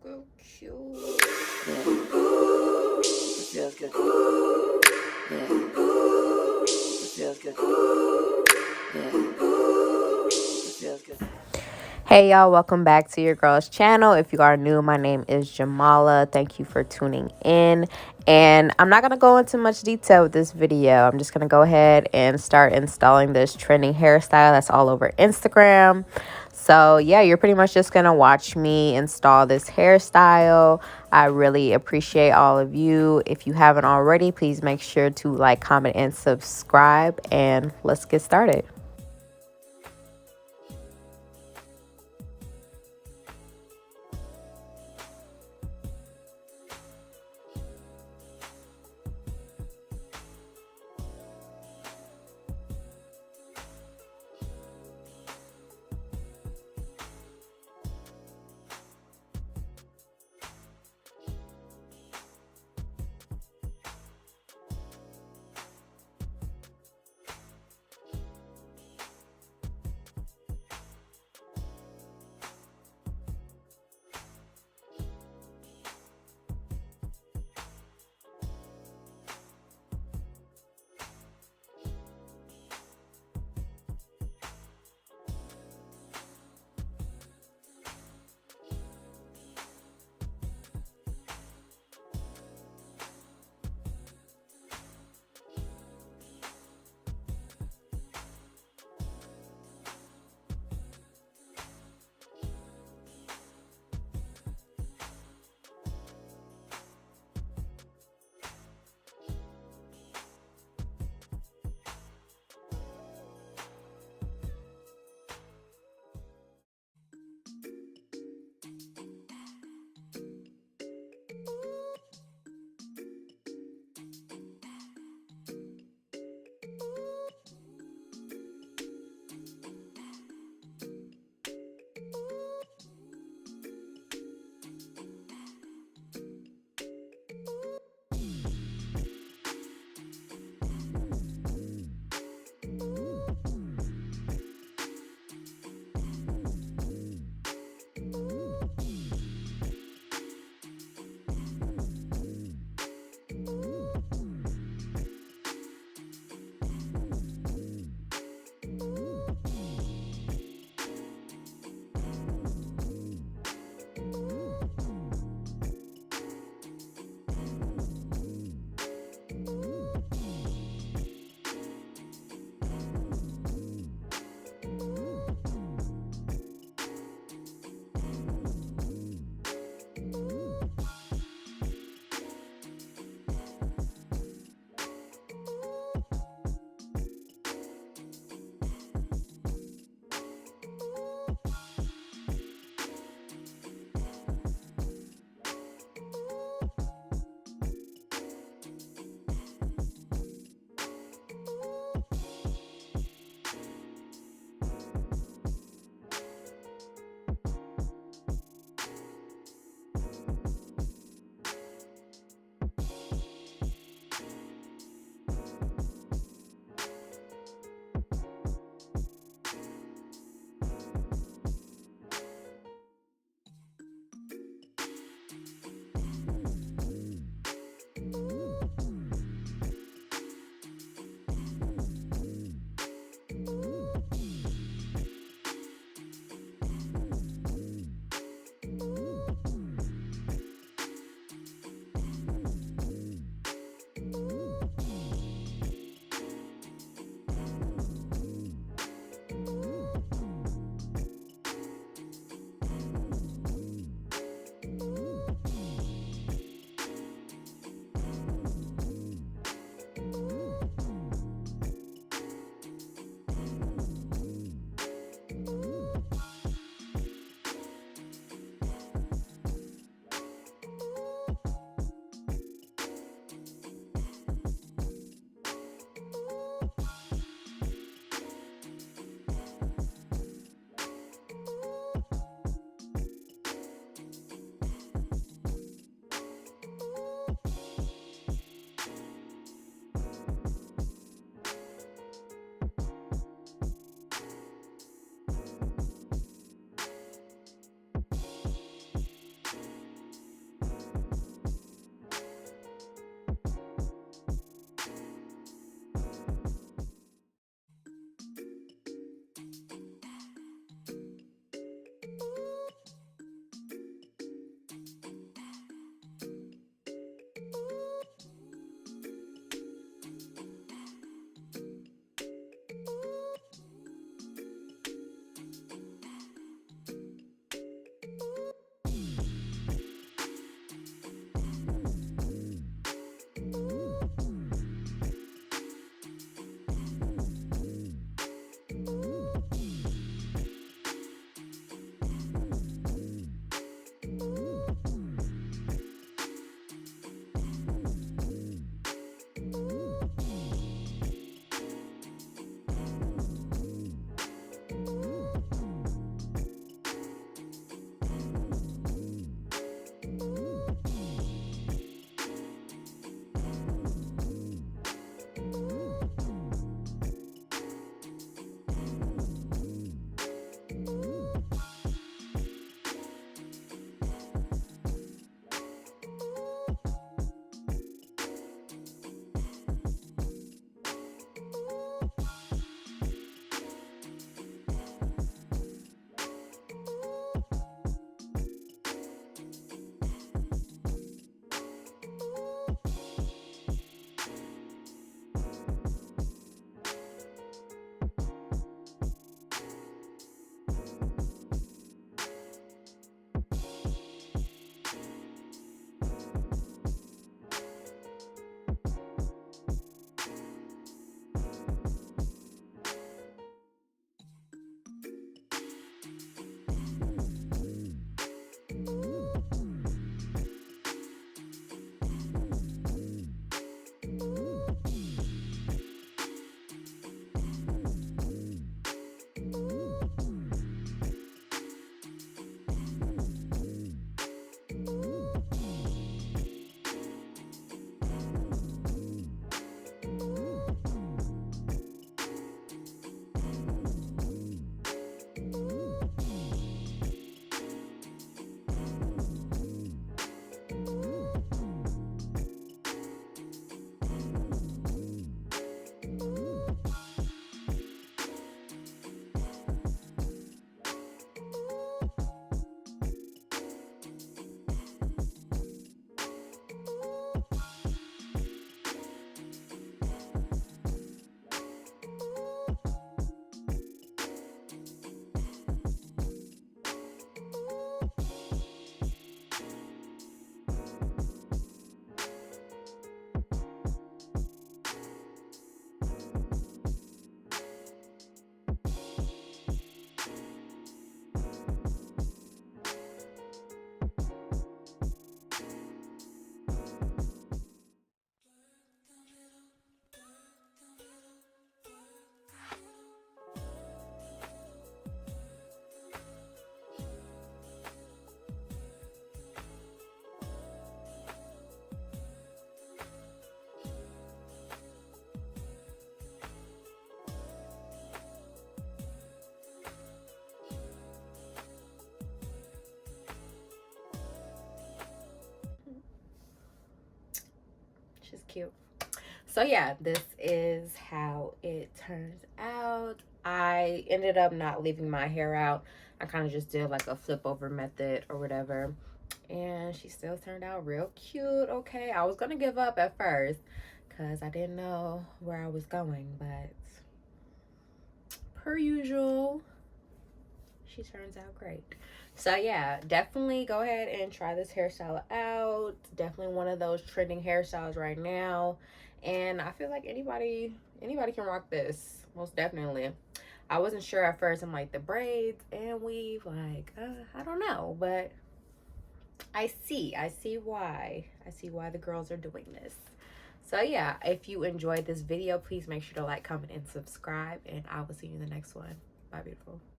so cute. Yeah. It feels good. Yeah. It feels good. Yeah. It feels good. Hey y'all, welcome back to your girl's channel. If you are new, my name is Jamala. Thank you for tuning in. And I'm not going to go into much detail with this video. I'm just going to go ahead and start installing this trending hairstyle that's all over Instagram. So yeah, you're pretty much just going to watch me install this hairstyle. I really appreciate all of you. If you haven't already, please make sure to like, comment, and subscribe. And let's get started. cute. So yeah, this is how it turns out. I ended up not leaving my hair out. I kind of just did like a flip over method or whatever. And she still turned out real cute. Okay, I was gonna give up at first because I didn't know where I was going, but per usual, she turns out great. So yeah, definitely go ahead and try this hairstyle out. Definitely one of those trending hairstyles right now, and I feel like anybody can rock this, most definitely. I wasn't sure at first. I'm like, the braids and weave, like I don't know, but I see why the girls are doing this. So yeah, if you enjoyed this video, please make sure to like, comment, and subscribe, and I will see you in the next one. Bye, beautiful.